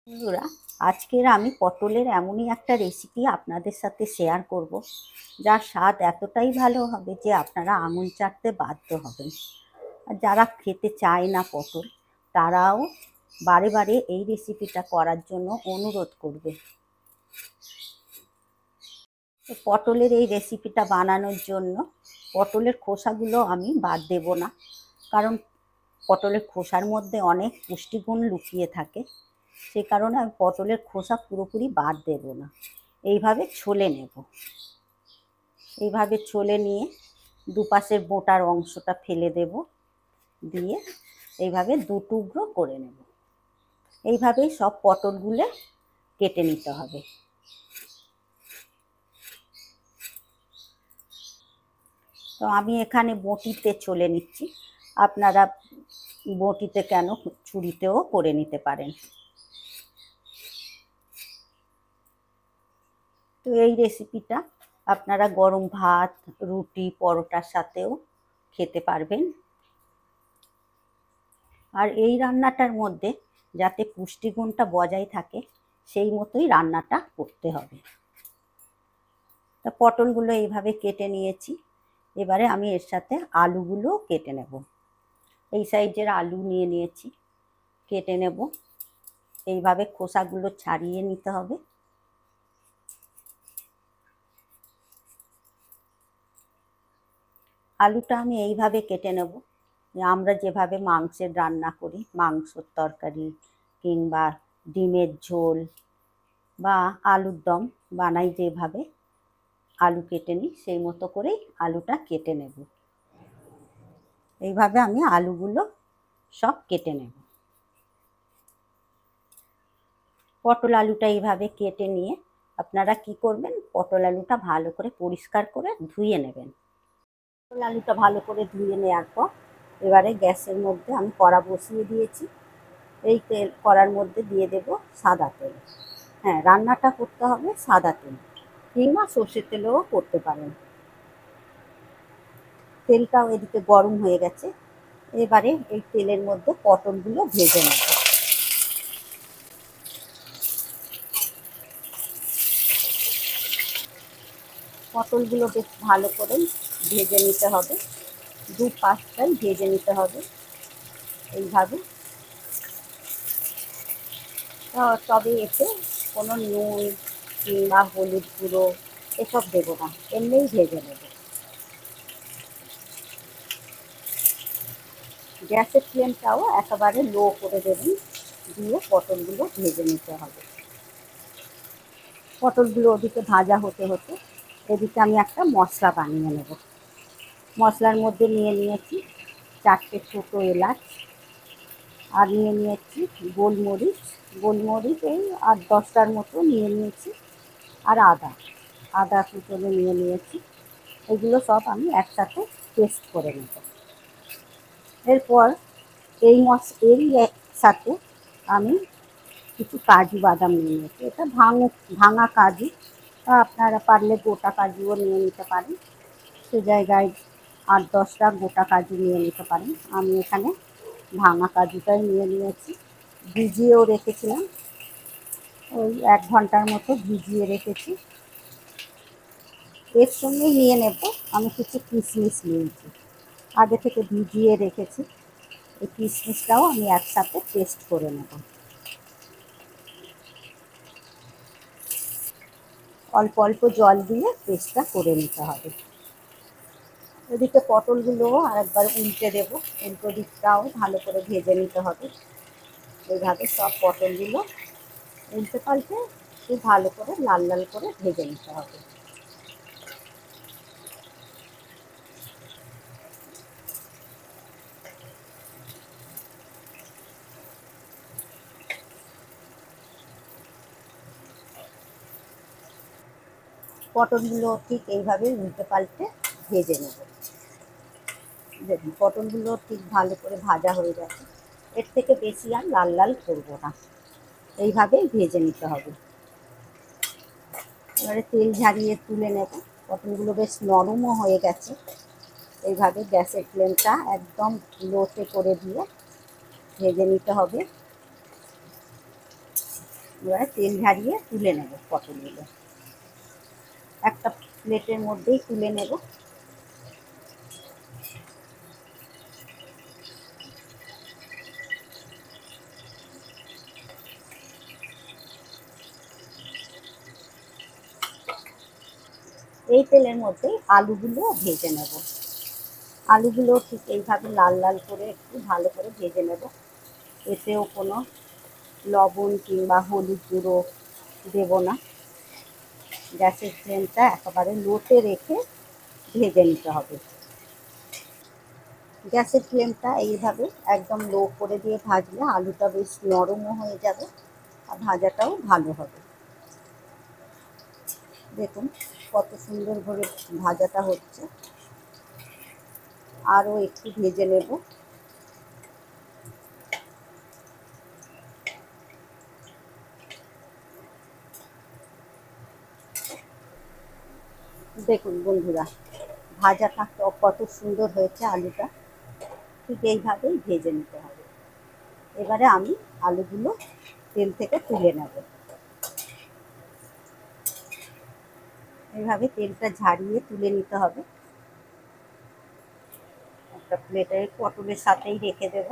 বন্ধুরা, আজকের আমি পটলের এমনই একটা রেসিপি আপনাদের সাথে শেয়ার করব, যার স্বাদ এতটাই ভালো হবে যে আপনারা আঙুল চাটতে বাধ্য হবেন। আর যারা খেতে চায় না পটল, তারাও বারে বারে এই রেসিপিটা করার জন্য অনুরোধ করবে। পটলের এই রেসিপিটা বানানোর জন্য পটলের খোসাগুলো আমি বাদ দেব না, কারণ পটলের খোসার মধ্যে অনেক পুষ্টিগুণ লুকিয়ে থাকে। সে কারণে আমি পটলের খোসা পুরোপুরি বাদ দেব না। এইভাবে ছলে নেব। এইভাবে ছলে নিয়ে দুপাশের বোটার অংশটা ফেলে দেব, দিয়ে এইভাবে দু টুকরো করে নেব। এইভাবেই সব পটলগুলো কেটে নিতে হবে। তো আমি এখানে বটিতে ছলে নিচ্ছি, আপনারা বটিতে কেন, ছুরিতেও করে নিতে পারেন। তো এই রেসিপিটা আপনারা গরম ভাত, রুটি, পরোটার সাথেও খেতে পারবেন। আর এই রান্নাটার মধ্যে যাতে পুষ্টিগুণটা বজায় থাকে সেই মতোই রান্নাটা করতে হবে। তা পটলগুলো এইভাবে কেটে নিয়েছি। এবারে আমি এর সাথে আলুগুলো কেটে নেব। এই সাইজের আলু নিয়ে নিয়েছি, কেটে নেব। এইভাবে খোসাগুলো ছাড়িয়ে নিতে হবে। আলুটা আমি এইভাবে কেটে নেব, আমরা যেভাবে মাংসের রান্না করি, মাংসর তরকারি কিংবা ডিমের ঝোল বা আলুর দম বানাই, যেভাবে আলু কেটে নিই সেই মতো করেই আলুটা কেটে নেব। এইভাবে আমি আলুগুলো সব কেটে নেব। পটল আলুটা এইভাবে কেটে নিয়ে আপনারা কি করবেন, পটল আলুটা ভালো করে পরিষ্কার করে ধুয়ে নেবেন। পটল আলুটা ভালো করে ধুয়ে নেওয়ার পর এবারে গ্যাসের মধ্যে আমি কড়া বসিয়ে দিয়েছি। এই তেল, কড়ার মধ্যে দিয়ে দেব সাদা তেল। হ্যাঁ, রান্নাটা করতে হবে সাদা তেল, কিংবা সর্ষের তেলেও করতে পারেন। তেলটাও এদিকে গরম হয়ে গেছে। এবারে এই তেলের মধ্যে পটলগুলো ভেজে নেব। পটলগুলো বেশ ভালো করে ভেজে নিতে হবে, দু পাশটাই ভেজে নিতে হবে এইভাবে। তবে এতে কোনো নুন কিংবা হলুদ গুঁড়ো এসব দেবো না, এমনিই ভেজে নেব। গ্যাসের ফ্লেমটাও একেবারে লো করে দেবেন, দিয়ে পটলগুলো ভেজে নিতে হবে। পটলগুলো ওদিকে ভাজা হতে হতে এদিকে আমি একটা মশলা বানিয়ে নেব। মশলার মধ্যে নিয়ে নিয়েছি 4টে ছোটো এলাচ, আর নিয়ে নিয়েছি গোলমরিচ। গোলমরিচ এই 8-10টার মতো নিয়ে নিয়েছি। আর আদা কুচনো নিয়ে নিয়েছি। এগুলো সব আমি একসাথে পেস্ট করে নেব। এরপর এরই সাথে আমি কিছু কাজু বাদাম নিয়ে নিয়েছি। এটা ভাঙা কাজু, আপনারা পারলে গোটা কাজুও নিয়ে নিতে পারেন। সে জায়গায় 8-10টা গোটা কাজু নিয়ে নিতে পারেন। আমি এখানে ভাঙা কাজুটাই নিয়ে নিয়েছি। ভিজিয়েও রেখেছিলাম, ওই 1 ঘন্টার মতো ভিজিয়ে রেখেছি। এর সঙ্গে নিয়ে নেব আমি কিছু কিশমিশ নিয়েছি, আগে থেকে ভিজিয়ে রেখেছি। এই কিশমিশটাও আমি একসাথে পেস্ট করে নেব। অল্প অল্প জল দিয়ে পেস্টটা করে নিতে হবে। এদিকে পটলগুলো আরেকবার উল্টে দেবো, উল্টো দিকটাও ভালো করে ভেজে নিতে হবে। এইভাবে সব পটলগুলো উল্টে পাল্টে খুব ভালো করে লাল লাল করে ভেজে নিতে হবে। পটলগুলো ঠিক এইভাবে উল্টে পাল্টে ভেজে নেব। দেখুন পটলগুলো ঠিক ভালো করে ভাজা হয়ে গেছে। এর থেকে বেশি আর লাল লাল করবো না, এইভাবেই ভেজে নিতে হবে। এবারে তেল ঝারিয়ে তুলে নেব। পটলগুলো বেশ নরমও হয়ে গেছে। এইভাবে গ্যাসের ফ্লেমটা একদম লোতে করে দিয়ে ভেজে নিতে হবে। এবারে তেল ঝারিয়ে তুলে নেব পটলগুলো, একটা প্লেটের মধ্যেই তুলে নেব। এই তেলের মধ্যেই আলুগুলো ভেজে নেব। আলুগুলো ঠিক এইভাবে লাল লাল করে একটু ভালো করে ভেজে নেব। এতেও কোনো লবণ কিংবা হলুদ গুঁড়ো দেব না। গ্যাসের ফ্লেমটা একেবারে লোতে রেখে ভেজে নিতে হবে। গ্যাসের ফ্লেমটা এইভাবে একদম লো করে দিয়ে ভাজলে আলুটা বেশ নরমও হয়ে যাবে আর ভাজাটাও ভালো হবে। দেখুন কত সুন্দর করে ভাজাটা হচ্ছে। আরও একটু ভেজে নেব। দেখুন বন্ধুরা, ভাজাটা কত সুন্দর হয়েছে আলুটা। ঠিক এইভাবেই ভেজে নিতে হবে। এবারে আমি আলুগুলো তেল থেকে তুলে নেব। এইভাবে তেলটা ঝারিয়ে তুলে নিতে হবে। একটা প্লেটে পটলের সাথেই রেখে দেব।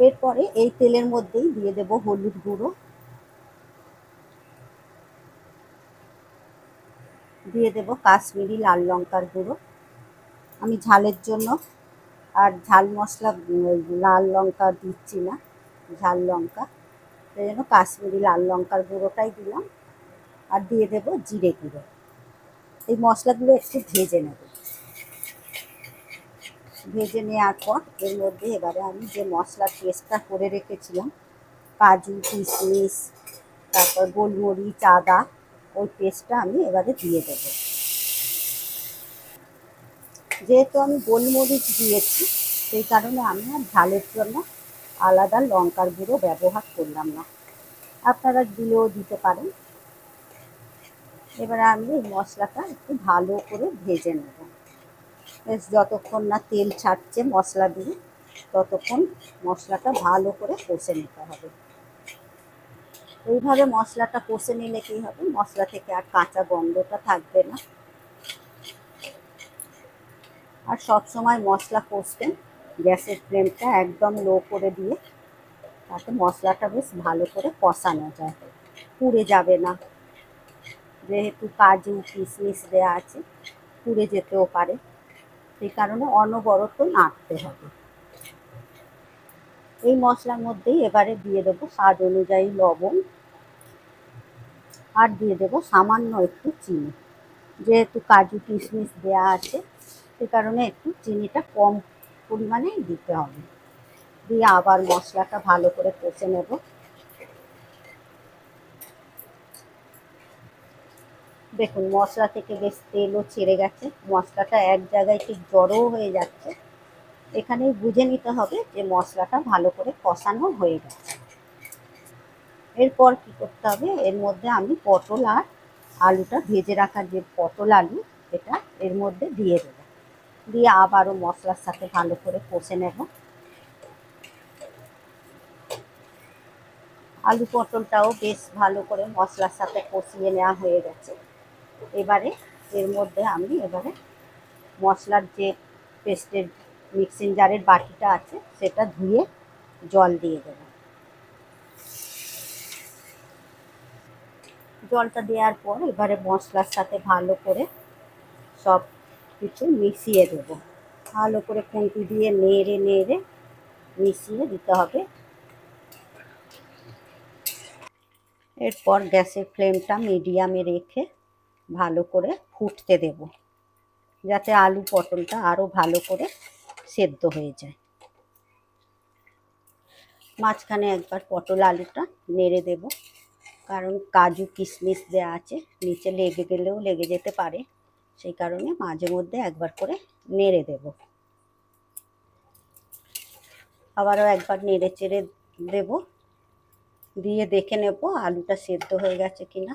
এরপরে এই তেলের মধ্যেই দিয়ে দেব হলুদ গুঁড়ো, দিয়ে দেব কাশ্মীরি লাল লঙ্কার গুঁড়ো। আমি ঝালের জন্য আর ঝাল মশলা লাল লঙ্কা দিচ্ছি না, ঝাল লঙ্কা, সেই জন্য কাশ্মীরি লাল লঙ্কার গুঁড়োটাই দিলাম। আর দিয়ে দেব জিরে গুঁড়ো। এই মশলাগুলো একটু ভেজে নেব। ভেজে নেওয়ার পর এর মধ্যে এবারে আমি যে মশলার পেস্টটা করে রেখেছিলাম, কাজু কিশমিশ তারপর গোলমরিচ আদা, ওই পেস্টটা আমি এবারে দিয়ে দেব। যেহেতু আমি গোলমরিচ দিয়েছি সেই কারণে আমি আর ঝালের জন্য আলাদা লঙ্কার গুঁড়ো ব্যবহার করলাম না, আপনারা দিলেও দিতে পারেন। এবারে আমি এই মশলাটা একটু ভালো করে ভেজে নেব। বেশ যতক্ষণ না তেল ছাড়ছে মশলা দিয়ে ততক্ষণ মশলাটা ভালো করে কষে নিতে হবে। এইভাবে মশলাটা কষে নিলে কী হবে, মশলা থেকে আর কাঁচা গন্ধটা থাকবে না। আর সবসময় মশলা কষবেন গ্যাসের ফ্লেমটা একদম লো করে দিয়ে, তাতে মশলাটা বেশ ভালো করে কষানো যায়, পুড়ে যাবে না। যেহেতু কাজু কিশমিশ দেওয়া আছে, পুড়ে যেতেও পারে, সেই কারণে অনবরত নাড়তে হবে। এই মশলার মধ্যেই এবারে দিয়ে দেবো স্বাদ অনুযায়ী লবণ, আর দিয়ে দেবো সামান্য একটু চিনি। যেহেতু কাজু কিশমিশ দেওয়া আছে সে কারণে একটু চিনিটা কম পরিমাণেই দিতে হবে। দিয়ে আবার মশলাটা ভালো করে কষে নেব। দেখুন মশলা থেকে বেশ তেলও ছেড়ে গেছে, মশলাটা এক জায়গায় ঠিক জড়ো হয়ে যাচ্ছে। এখানেই বুঝে নিতে হবে যে মশলাটা ভালো করে কষানো হয়ে গেছে। এরপর কী করতে হবে, এর মধ্যে আমি পটল আর আলুটা ভেজে রাখার যে পটল আলু, এটা এর মধ্যে দিয়ে দেবো। দিয়ে আবারও মশলার সাথে ভালো করে কষে নেব। আলু পটলটাও বেশ ভালো করে মশলার সাথে কষিয়ে নেওয়া হয়ে গেছে। এবারে এর মধ্যে আমি মশলার যে পেস্টের মিক্সিং জারের বাটিটা আছে সেটা ধুয়ে জল দিয়ে দেব। জলটা দেওয়ার পর এবারে মশলার সাথে ভালো করে সব কিছু মিশিয়ে দেব। ভালো করে খুন্তি দিয়ে নেড়ে নেড়ে মিশিয়ে দিতে হবে। এরপর গ্যাসের ফ্লেমটা মিডিয়ামে রেখে ভালো করে ফুটতে দেব, যাতে আলু পটলটা আরও ভালো করে সেদ্ধ হয়ে যায়। মাঝখানে একবার পটল আলুটা নেড়ে দেব, কারণ কাজু কিশমিশ দেওয়া আছে, নিচে লেগে গেলেও লেগে যেতে পারে, সেই কারণে মাঝে মধ্যে একবার করে নেড়ে দেব। আবারও একবার নেড়ে চেড়ে দেব, দিয়ে দেখে নেব আলুটা সেদ্ধ হয়ে গেছে কিনা।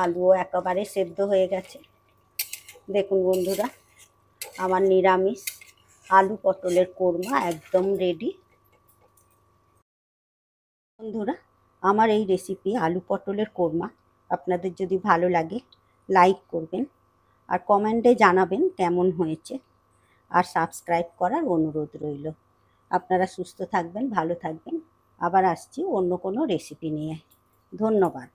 আলুও একেবারে সেদ্ধ হয়ে গেছে। দেখুন বন্ধুরা, আমার নিরামিষ আলু পটলের কোরমা একদম রেডি। বন্ধুরা, আমার এই রেসিপি আলু পটলের কোরমা আপনাদের যদি ভালো লাগে লাইক করবেন, আর কমেন্টে জানাবেন কেমন হয়েছে, আর সাবস্ক্রাইব করার অনুরোধ রইল। আপনারা সুস্থ থাকবেন, ভালো থাকবেন। আবার আসছি অন্য কোনো রেসিপি নিয়ে। ধন্যবাদ।